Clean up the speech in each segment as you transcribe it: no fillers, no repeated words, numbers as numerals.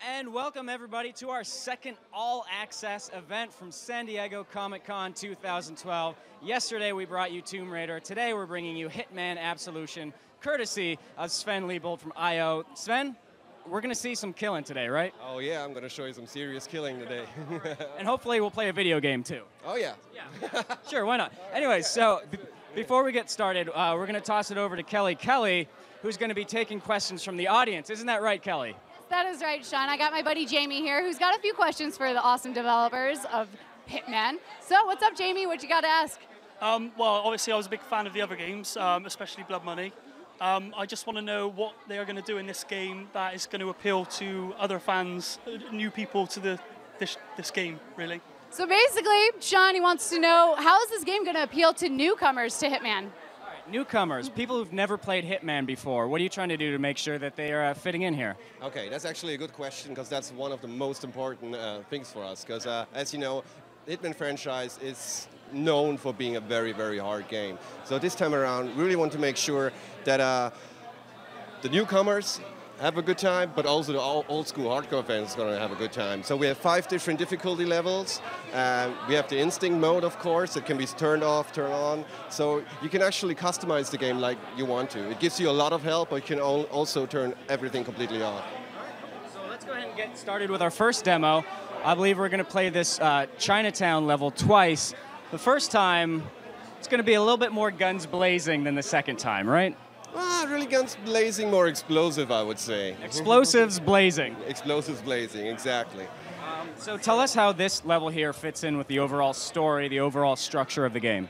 And welcome everybody to our second all-access event from San Diego Comic-Con 2012. Yesterday we brought you Tomb Raider. Today we're bringing you Hitman Absolution, courtesy of Sven Liebold from I.O. Sven, we're going to see some killing today, right? Oh yeah, I'm going to show you some serious killing today. And hopefully we'll play a video game too. Oh yeah. Yeah. Sure, why not? Anyways, so before we get started, we're going to toss it over to Kelly. Kelly, who's going to be taking questions from the audience. Isn't that right, Kelly? That is right, Sean. I got my buddy Jamie here, who's got a few questions for the awesome developers of Hitman. So what's up, Jamie? What you got to ask? Well, obviously I was a big fan of the other games, especially Blood Money. I just want to know what they are going to do in this game that is going to appeal to other fans, new people to this game, really. So basically, Sean, he wants to know, how is this game going to appeal to newcomers to Hitman? Newcomers, people who've never played Hitman before, what are you trying to do to make sure that they are fitting in here? Okay, that's actually a good question because that's one of the most important things for us. Because as you know, the Hitman franchise is known for being a very, very hard game. So this time around, really want to make sure that the newcomers have a good time, but also the old school hardcore fans are going to have a good time. So we have 5 different difficulty levels. We have the instinct mode, of course, that can be turned off, turned on. So you can actually customize the game like you want to. It gives you a lot of help, but you can also turn everything completely off. So let's go ahead and get started with our first demo. I believe we're going to play this Chinatown level twice. The first time, it's going to be a little bit more guns blazing than the second time, right? Really guns blazing, more explosive, I would say. Explosives blazing. Explosives blazing, exactly. So tell us how this level here fits in with the overall story, the overall structure of the game.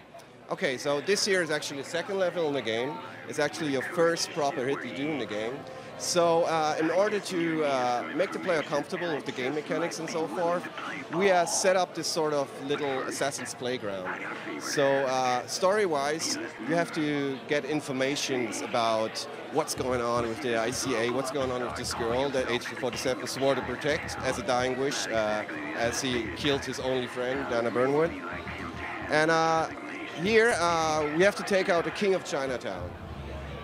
Okay, so this here is actually the second level in the game. It's actually your first proper hit you do in the game. So in order to make the player comfortable with the game mechanics and so forth, we have set up this sort of little Assassin's Playground. So story-wise, you have to get information about what's going on with the ICA, what's going on with this girl that Agent 47 swore to protect as a dying wish, as he killed his only friend, Dana Burnwood. And here we have to take out the King of Chinatown.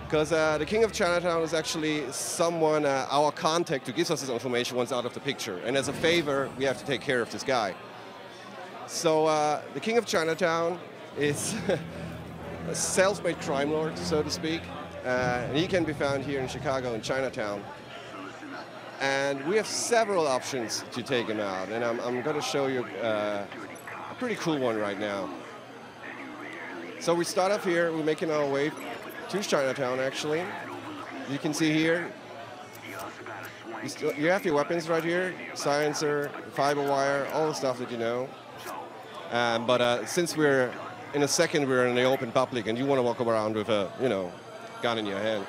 Because the King of Chinatown is actually someone, our contact who gives us this information once out of the picture. And as a favor, we have to take care of this guy. So the King of Chinatown is a self-made crime lord, so to speak. And he can be found here in Chicago in Chinatown. And we have several options to take him out. And I'm going to show you a pretty cool one right now. So we start off here, we're making our way to Chinatown, actually. You can see here, you have your weapons right here, silencer, fiber wire, all the stuff that you know. But since we're in a second, we're in the open public, and you want to walk around with a, gun in your hand.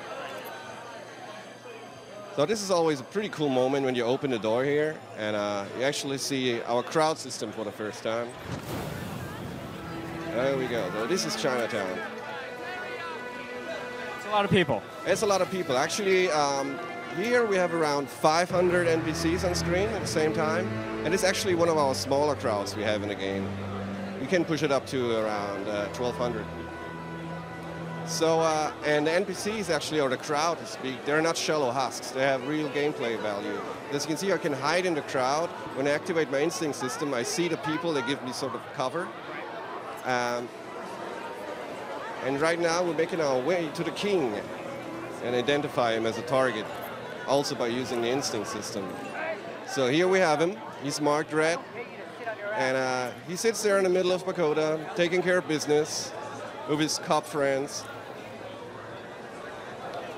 So this is always a pretty cool moment when you open the door here, and you actually see our crowd system for the first time. There we go. So this is Chinatown. A lot of people. It's a lot of people. Actually, here we have around 500 NPCs on screen at the same time, and it's actually one of our smaller crowds we have in the game. We can push it up to around 1,200. So, and the NPCs actually, or the crowd to speak, they're not shallow husks. They have real gameplay value. As you can see, I can hide in the crowd. When I activate my instinct system, I see the people that give me sort of cover. And right now we're making our way to the king and identify him as a target, also by using the instinct system. So here we have him. He's marked red. And he sits there in the middle of Pagoda, taking care of business with his cop friends.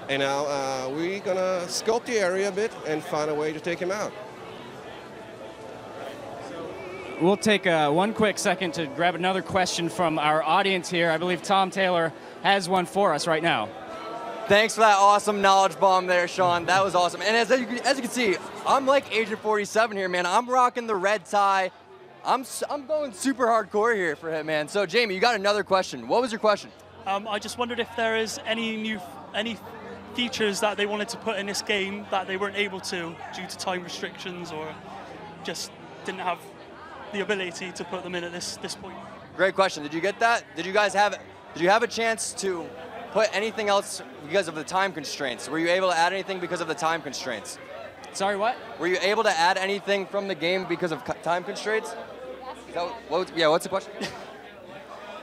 And now we're going to scope the area a bit and find a way to take him out. We'll take one quick second to grab another question from our audience here. I believe Tom Taylor has one for us right now. Thanks for that awesome knowledge bomb there, Sean. That was awesome. And as you can see, I'm like Agent 47 here, man. I'm rocking the red tie. I'm going super hardcore here for Hitman. So, Jamie, you got another question. What was your question? I just wondered if there is any features that they wanted to put in this game that they weren't able to due to time restrictions or just didn't have the ability to put them in at this point. Great question. Did you get that? Did you have a chance to put anything else because of the time constraints? Were you able to add anything because of the time constraints? Sorry, what? Were you able to add anything from the game because of time constraints? What's the question?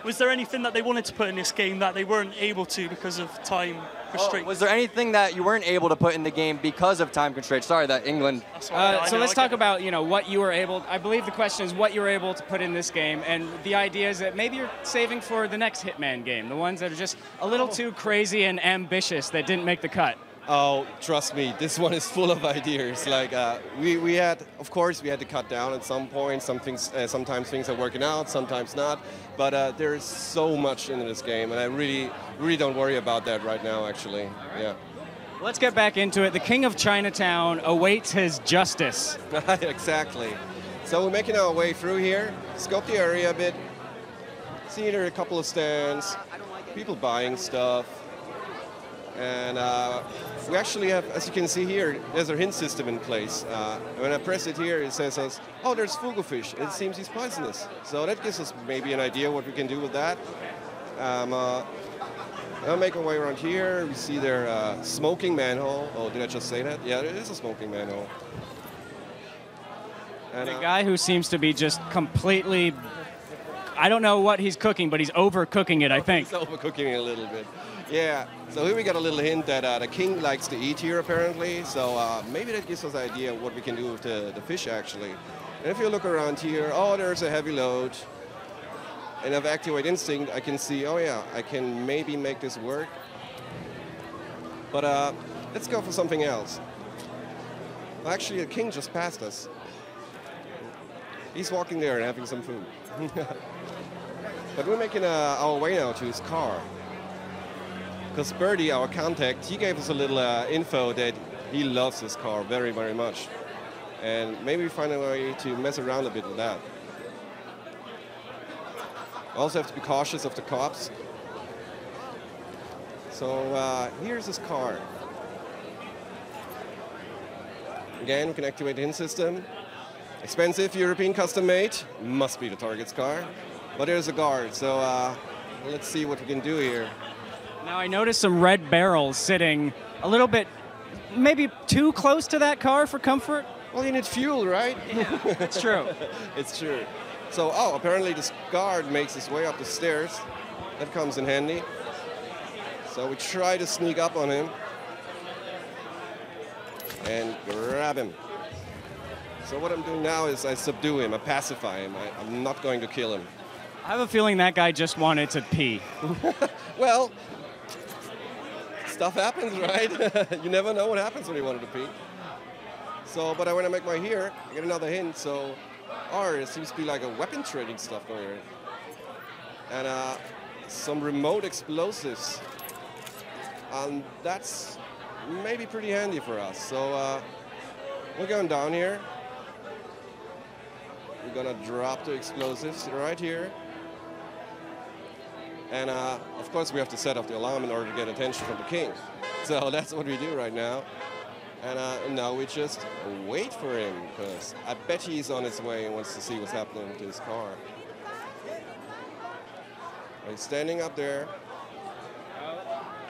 Was there anything that they wanted to put in this game that they weren't able to because of time constraints? Was there anything that you weren't able to put in the game because of time constraints? Sorry, that England. So let's talk about what you were able. I believe the question is what you were able to put in this game, and the idea is that maybe you're saving for the next Hitman game, the ones that are just a little too crazy and ambitious that didn't make the cut. Oh, trust me, this one is full of ideas. Like we had, of course, we had to cut down at some point. Some things, sometimes things are working out, sometimes not. But there's so much in this game, and I really don't worry about that right now. Actually, yeah. Let's get back into it. The King of Chinatown awaits his justice. Exactly. So we're making our way through here. Scope the area a bit. See there are a couple of stands, people buying stuff. And we actually have, as you can see here, there's a hint system in place. When I press it here, it says, oh, there's fugu fish. It seems he's poisonous. So that gives us maybe an idea what we can do with that. I'll make our way around here. We see their smoking manhole. Oh, did I just say that? Yeah, it is a smoking manhole. And a guy who seems to be just completely, I don't know what he's cooking, but he's overcooking it, I think. He's overcooking it a little bit. Yeah, so here we got a little hint that the king likes to eat here, apparently. So maybe that gives us an idea of what we can do with the fish, actually. And if you look around here, oh, there's a heavy load. And if I activate instinct, I can see, oh yeah, I can maybe make this work. But let's go for something else. Well, actually, the king just passed us. He's walking there and having some food. But we're making our way now to his car. Because Birdie, our contact, he gave us a little info that he loves his car very, very much. And maybe we find a way to mess around a bit with that. Also have to be cautious of the cops. So here's his car. Again, we can activate the hint system. Expensive, European custom made. Must be the target's car. But there's a guard, so let's see what we can do here. Now I noticed some red barrels sitting a little bit, maybe too close to that car for comfort. Well, you need fuel, right? Yeah, it's true. It's true. So, oh, apparently this guard makes his way up the stairs. That comes in handy. So we try to sneak up on him and grab him. So what I'm doing now is I subdue him, I pacify him. I'm not going to kill him. I have a feeling that guy just wanted to pee. Well, stuff happens, right? You never know what happens when you wanted to pee. So, but when I make my here, I get another hint. So, there seems to be like a weapon trading stuff going on. And some remote explosives. And that's maybe pretty handy for us. So, we're going down here. We're gonna drop the explosives right here. And of course we have to set off the alarm in order to get attention from the king. So that's what we do right now. And now we just wait for him, because I bet he's on his way and wants to see what's happening to his car. He's standing up there.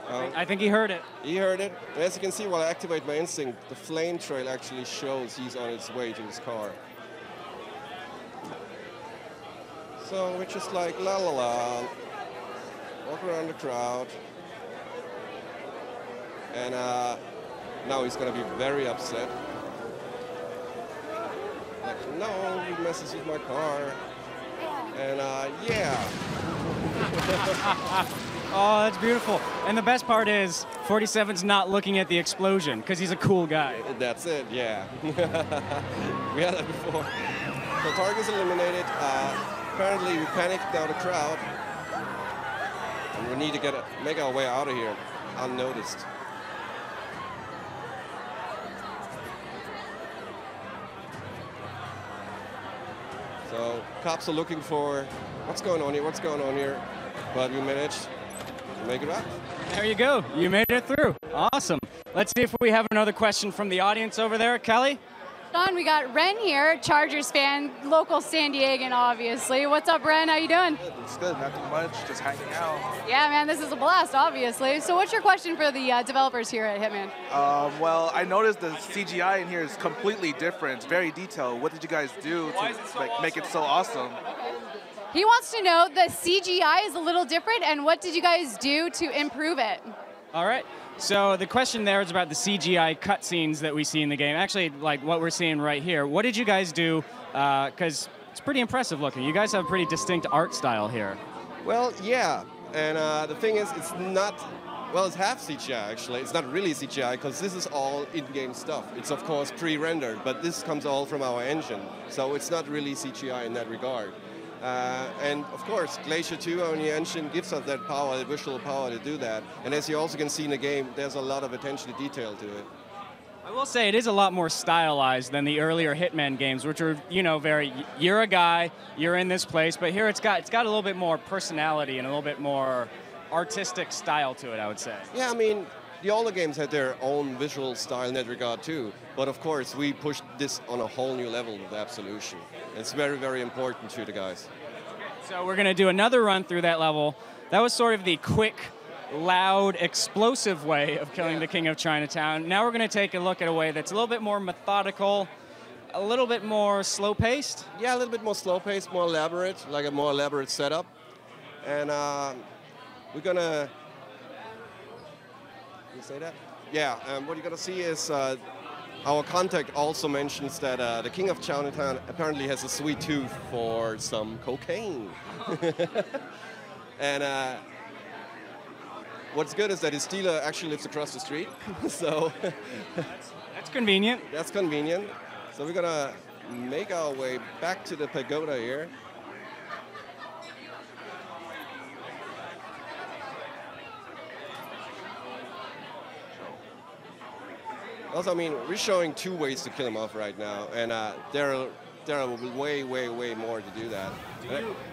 I think he heard it. He heard it. And as you can see, while I activate my instinct, the flame trail actually shows he's on his way to his car. So we're just like la la la, walk around the crowd, and now he's gonna be very upset. Like, no, he messes with my car, and yeah. Oh, that's beautiful. And the best part is 47's not looking at the explosion because he's a cool guy. That's it, yeah. We had that before. So target's eliminated. Apparently we panicked down the crowd, and we need to make our way out of here unnoticed. So cops are looking for what's going on here, but we managed to make it out. There you go. You made it through. Awesome. Let's see if we have another question from the audience over there. Kelly? Sean, we got Ren here, Chargers fan, local San Diegan, obviously. What's up, Ren? How you doing? It's good, nothing much, just hanging out. Yeah, man, this is a blast, obviously. So what's your question for the developers here at Hitman? Well, I noticed the CGI in here is completely different. It's very detailed. What did you guys do to make it so awesome? He wants to know the CGI is a little different, and what did you guys do to improve it? All right. So the question there is about the CGI cutscenes that we see in the game. Actually, like what we're seeing right here. What did you guys do? Because it's pretty impressive looking. You guys have a pretty distinct art style here. Well, yeah. And the thing is, it's not, well, it's half CGI actually. It's not really CGI because this is all in-game stuff. It's of course pre-rendered, but this comes all from our engine. So it's not really CGI in that regard. And of course, Glacier 2 on the engine gives us that power, the visual power to do that. And as you also can see in the game, there's a lot of attention to detail to it. I will say it is a lot more stylized than the earlier Hitman games, which are, you know, very, you're a guy, you're in this place, but here it's got a little bit more personality and a little bit more artistic style to it, I would say. Yeah, I mean, the older games had their own visual style in that regard too, but of course we pushed this on a whole new level with Absolution. It's very, very important to the guys. So we're going to do another run through that level. That was sort of the quick, loud, explosive way of killing the King of Chinatown. Now we're going to take a look at a way that's a little bit more methodical, a little bit more slow-paced. Yeah, a little bit more slow-paced, more elaborate, like a more elaborate setup. And we're going to... Can you say that? Yeah, what you're going to see is our contact also mentions that the King of Chinatown apparently has a sweet tooth for some cocaine. And what's good is that his dealer actually lives across the street. So that's convenient. That's convenient. So we're going to make our way back to the pagoda here. Also, I mean, we're showing 2 ways to kill him off right now, and there are way, way, way more to do that.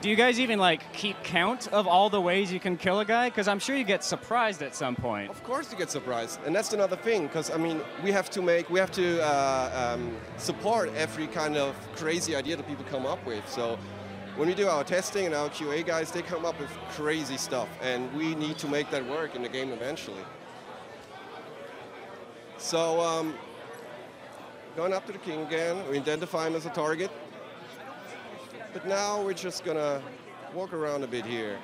Do you guys even like keep count of all the ways you can kill a guy? Because I'm sure you get surprised at some point. Of course you get surprised, and that's another thing. Because I mean, we have to support every kind of crazy idea that people come up with. So when we do our testing and our QA guys, they come up with crazy stuff, and we need to make that work in the game eventually. So, going up to the king again, we identify him as a target. But now we're just gonna walk around a bit here.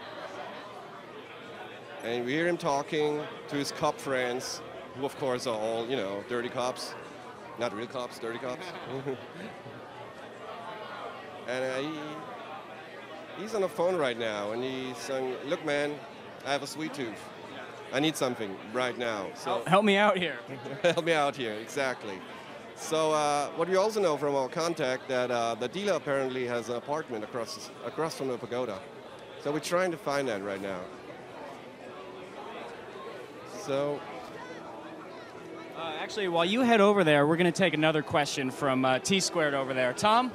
And we hear him talking to his cop friends, who of course are all, you know, dirty cops. Not real cops, dirty cops. And he's on the phone right now, and he's saying, look man, I have a sweet tooth. I need something right now. So help me out here. Help me out here, exactly. So what we also know from our contact that the dealer apparently has an apartment across from the pagoda. So we're trying to find that right now. So actually, while you head over there, we're going to take another question from T-Squared over there. Tom?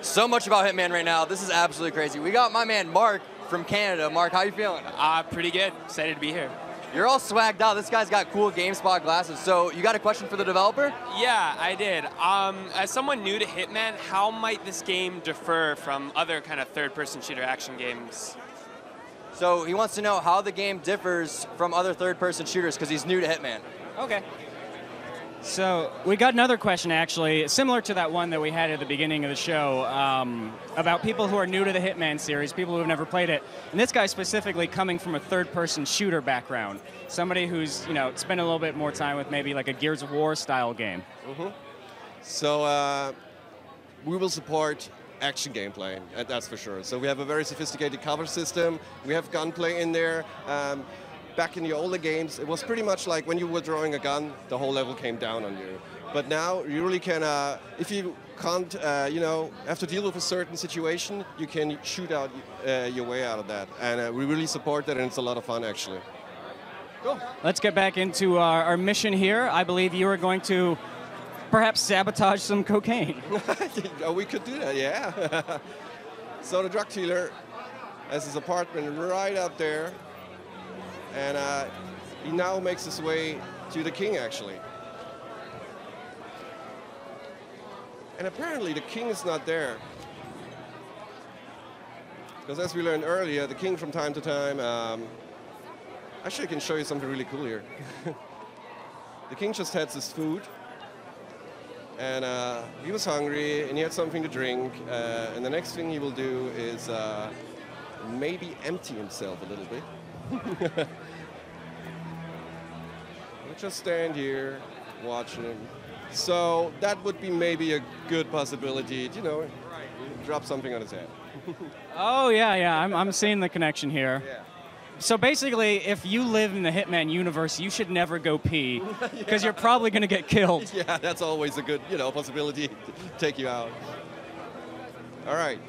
So much about Hitman right now. This is absolutely crazy. We got my man Mark from Canada. Mark, how you feeling? Pretty good. Excited to be here. You're all swagged out. This guy's got cool GameSpot glasses. So you got a question for the developer? Yeah, I did. As someone new to Hitman, how might this game differ from other kind of third-person shooter action games? So he wants to know how the game differs from other third-person shooters because he's new to Hitman. Okay. So we got another question, actually, similar to that one that we had at the beginning of the show, about people who are new to the Hitman series, people who have never played it. And this guy specifically coming from a third-person shooter background, somebody who's, you know, spent a little bit more time with maybe like a Gears of War style game. Mm-hmm. So we will support action gameplay, that's for sure. So we have a very sophisticated cover system. We have gunplay in there. Back in the older games, it was pretty much like when you were drawing a gun, the whole level came down on you. But now you really can, if you can't, you know, have to deal with a certain situation, you can shoot out your way out of that. And we really support that, and it's a lot of fun, actually. Cool. Let's get back into our mission here. I believe you are going to perhaps sabotage some cocaine. Oh, we could do that, yeah. So the drug dealer has his apartment right up there. And he now makes his way to the king, actually. And apparently the king is not there. Because as we learned earlier, the king from time to time, actually I can show you something really cool here. The king just had his food, and he was hungry, and he had something to drink, and the next thing he will do is maybe empty himself a little bit. We'll just stand here, watching him. So that would be maybe a good possibility, you know, drop something on his head. Oh, yeah, I'm seeing the connection here. Yeah. So basically, if you live in the Hitman universe, you should never go pee, because you're probably going to get killed. Yeah, that's always a good, you know, possibility to take you out. All right.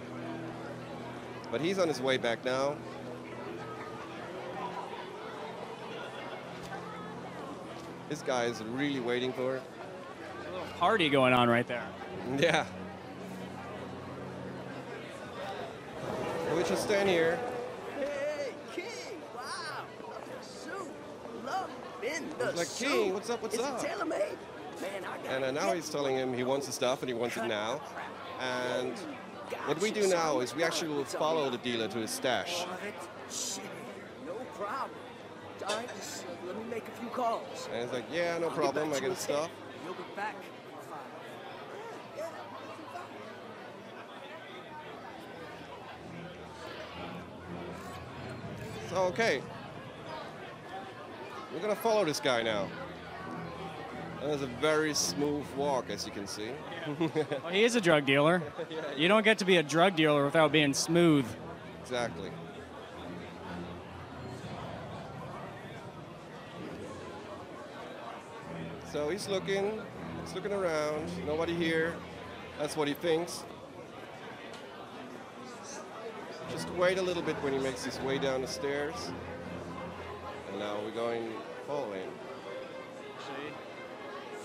But he's on his way back now. This guy is really waiting for it. There's a little party going on right there. Yeah. We just stand here. Hey, King! Wow! Love the suit. Love in the Like, suit. King, what's up, what's Is up? it tailor-made? Man, I got And now he's telling him he wants the stuff and he wants it now. And what we do now is we actually will follow the dealer to his stash. Shit, no problem. All right, just let me make a few calls. And he's like, yeah, no problem, I get the stuff. You'll be back. So, okay. We're gonna follow this guy now. And there's a very smooth walk, as you can see. Well, he is a drug dealer. You don't get to be a drug dealer without being smooth. Exactly. So he's looking around, nobody here. That's what he thinks. Just wait a little bit when he makes his way down the stairs. And now we're going following.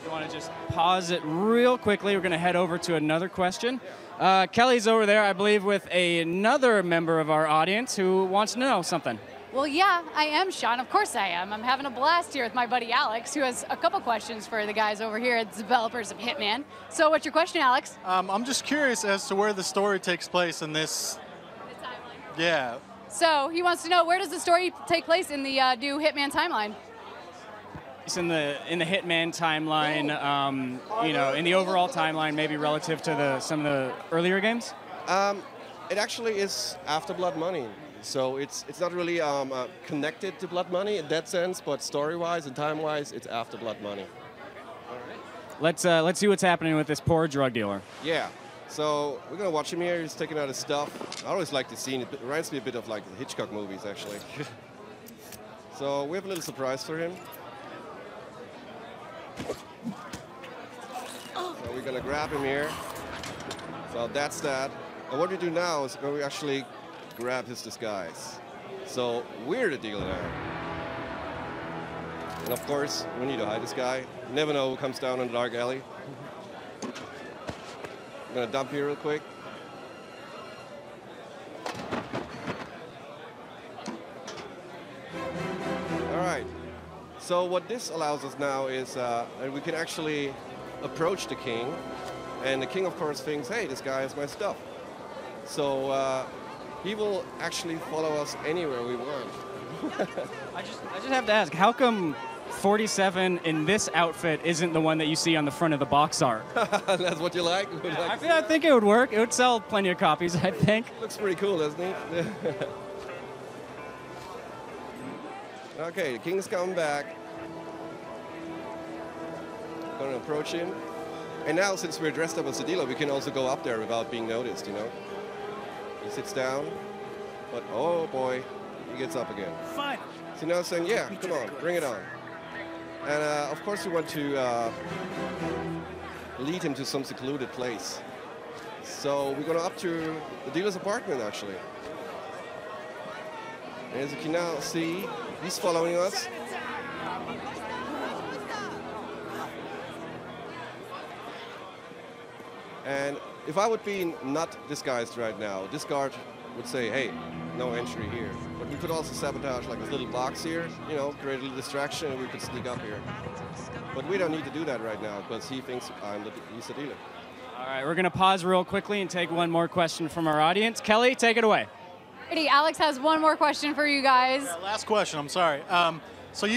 You want to just pause it real quickly. We're going to head over to another question. Kelly's over there, I believe, with another member of our audience who wants to know something. Well, yeah, I am, Sean. Of course I am. I'm having a blast here with my buddy Alex, who has a couple questions for the guys over here, the developers of Hitman. So what's your question, Alex? I'm just curious as to where the story takes place in this. The timeline. Yeah. So he wants to know, where does the story take place in the new Hitman timeline? It's in the Hitman timeline, you know, in the overall timeline, maybe relative to some of the earlier games? It actually is after Blood Money. So it's not really connected to Blood Money in that sense, but story-wise and time-wise, it's after Blood Money. Let's see what's happening with this poor drug dealer. Yeah. So we're gonna watch him here. He's taking out his stuff. I always like the scene. It reminds me a bit of like the Hitchcock movies, actually. So we have a little surprise for him. So we're gonna grab him here. So that's that. And what we do now is we actually grab his disguise. So we're the dealer now. And of course, we need to hide this guy. You never know who comes down in the dark alley. I'm gonna dump here real quick. All right. So what this allows us now is we can actually approach the king, and the king, of course, thinks, hey, this guy has my stuff. So he will actually follow us anywhere we want. I just have to ask, how come 47 in this outfit isn't the one that you see on the front of the box art? That's what you like? I think it would work. It would sell plenty of copies, I think. Looks pretty cool, doesn't it? Okay, the king's coming back. Gonna approach him. And now, since we're dressed up as a dealer, we can also go up there without being noticed, you know? He sits down, but oh boy, he gets up again. Fine. So now saying, yeah, come on, bring it on. And of course we want to lead him to some secluded place. So we're going up to the dealer's apartment, actually. And as you can now see, he's following us. And if I would be not disguised right now, this guard would say, hey, no entry here. But we could also sabotage like this little box here, you know, create a little distraction, and we could sneak up here. But we don't need to do that right now because he thinks he's the dealer. All right, we're going to pause real quickly and take one more question from our audience. Kelly, take it away. Alrighty, Alex has one more question for you guys. Last question, I'm sorry. So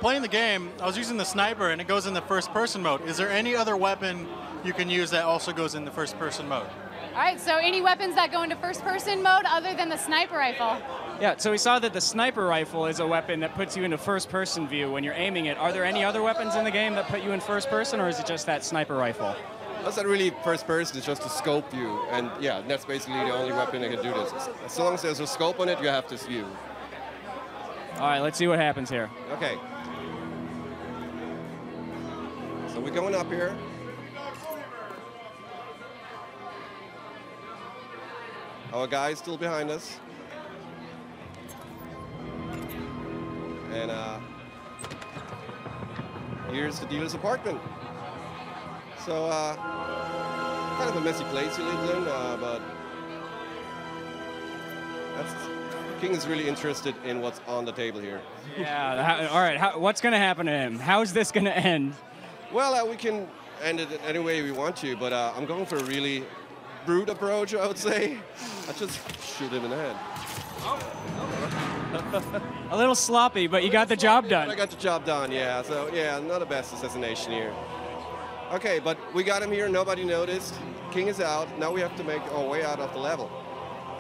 playing the game, I was using the sniper and it goes in the first person mode. Is there any other weapon you can use that also goes in the first person mode? All right, so any weapons that go into first person mode other than the sniper rifle? Yeah, so we saw that the sniper rifle is a weapon that puts you into first person view when you're aiming it. Are there any other weapons in the game that put you in first person, or is it just that sniper rifle? That's not really first person, it's just a scope view. And yeah, that's basically the only weapon that can do this. As long as there's a scope on it, you have this view. All right, let's see what happens here. Okay. So we're going up here. Our guy is still behind us. And here's the dealer's apartment. So kind of a messy place he lives in, but King is really interested in what's on the table here. Yeah, all right, what's going to happen to him? How's this going to end? Well, we can end it any way we want to, but I'm going for a really brute approach, I would say. I just shoot him in the head. A little sloppy, but you got the job done. I got the job done, yeah. So, yeah, not the best assassination here. Okay, but we got him here. Nobody noticed. King is out. Now we have to make our way out of the level.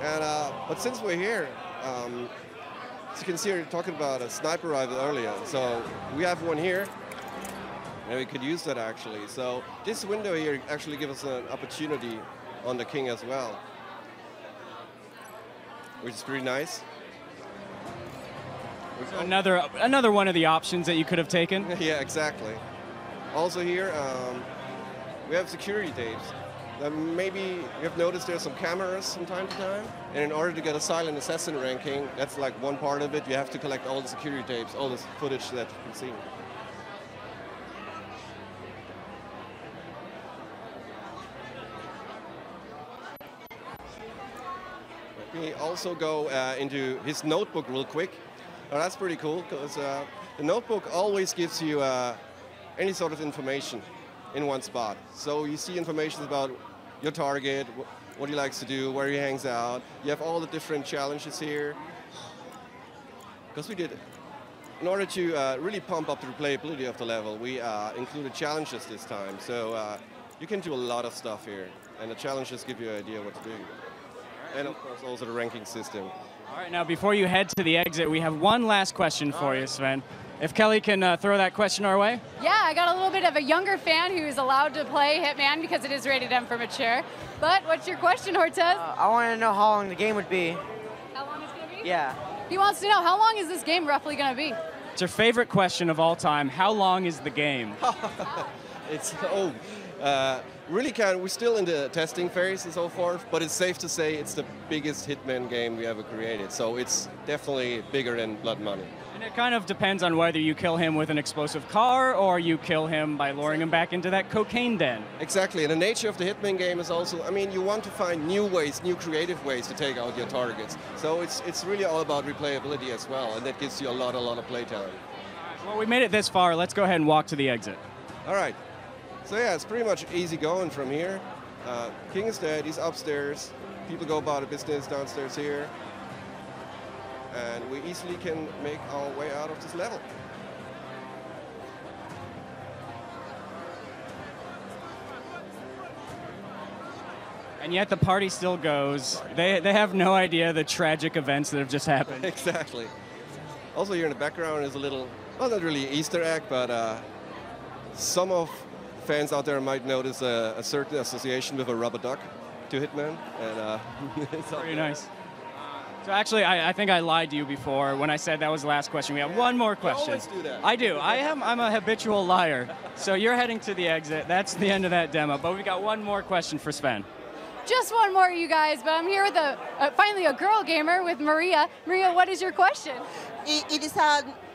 And but since we're here, as you can see, we're talking about a sniper rifle earlier. So we have one here, and we could use that actually. So this window here actually gives us an opportunity on the King as well, which is pretty nice. So another one of the options that you could have taken. Yeah, exactly. Also here, we have security tapes. Maybe you have noticed there's some cameras from time to time, and in order to get a silent assassin ranking, that's like one part of it. You have to collect all the security tapes, all this footage that you can see. Let me also go into his notebook real quick. Now, that's pretty cool, because the notebook always gives you any sort of information in one spot. So you see information about your target, what he likes to do, where he hangs out. You have all the different challenges here. Because we did, in order to really pump up the replayability of the level, we included challenges this time. So you can do a lot of stuff here, and the challenges give you an idea what to do. And of course also the ranking system. All right, now before you head to the exit, we have one last question for you, Sven. If Kelly can throw that question our way. Yeah, I got a little bit of a younger fan who's allowed to play Hitman because it is rated M for mature. But what's your question, Hortez? I want to know how long the game would be. How long it's going to be? Yeah. He wants to know, how long is this game roughly going to be? It's your favorite question of all time. How long is the game? It's, really we're still in the testing phase and so forth, but it's safe to say it's the biggest Hitman game we ever created. So it's definitely bigger than Blood Money. And it kind of depends on whether you kill him with an explosive car or you kill him by luring him back into that cocaine den. Exactly, and the nature of the Hitman game is also, I mean, you want to find new ways, new creative ways to take out your targets. So it's really all about replayability as well, and that gives you a lot of playtime. Well, we made it this far. Let's go ahead and walk to the exit. All right. So yeah, it's pretty much easy going from here. King is dead, he's upstairs. People go about a business downstairs here. And we easily can make our way out of this level. And yet the party still goes. They have no idea the tragic events that have just happened. Exactly. Also here in the background is a little, well, not really Easter egg, but some of fans out there might notice a certain association with a rubber duck to Hitman. And it's pretty nice. So actually, I think I lied to you before when I said that was the last question. We have one more question. You always do that. I do. I'm a habitual liar. So you're heading to the exit. That's the end of that demo. But we got one more question for Sven. Just one more, you guys. But I'm here with finally a girl gamer with Maria. Maria, what is your question? It is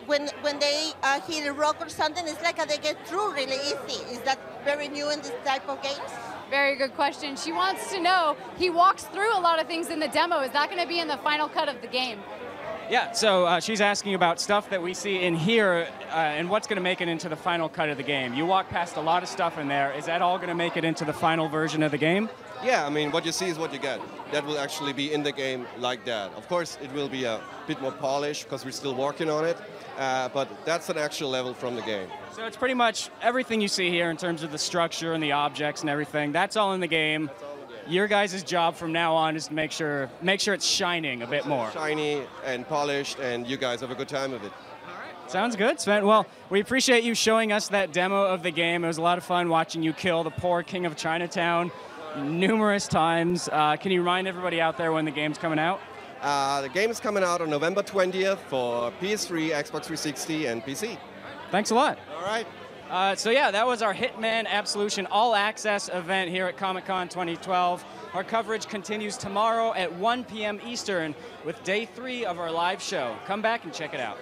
when they hit a rock or something, it's like they get through really easy. Is that very new in this type of games? Very good question. She wants to know, he walks through a lot of things in the demo. Is that going to be in the final cut of the game? Yeah, so she's asking about stuff that we see in here and what's going to make it into the final cut of the game. You walk past a lot of stuff in there. Is that all going to make it into the final version of the game? Yeah, I mean, what you see is what you get. That will actually be in the game like that. Of course, it will be a bit more polished because we're still working on it, but that's an actual level from the game. So it's pretty much everything you see here in terms of the structure and the objects and everything. That's all in the game. Your guys' job from now on is to make sure it's shining a bit more. Shiny and polished, and you guys have a good time with it. Sounds good, Sven. Well, we appreciate you showing us that demo of the game. It was a lot of fun watching you kill the poor king of Chinatown numerous times. Can you remind everybody out there when the game's coming out? The game is coming out on November 20th for PS3, Xbox 360, and PC. Thanks a lot. All right. So yeah, that was our Hitman Absolution All Access event here at Comic-Con 2012. Our coverage continues tomorrow at 1 p.m. Eastern with day 3 of our live show. Come back and check it out.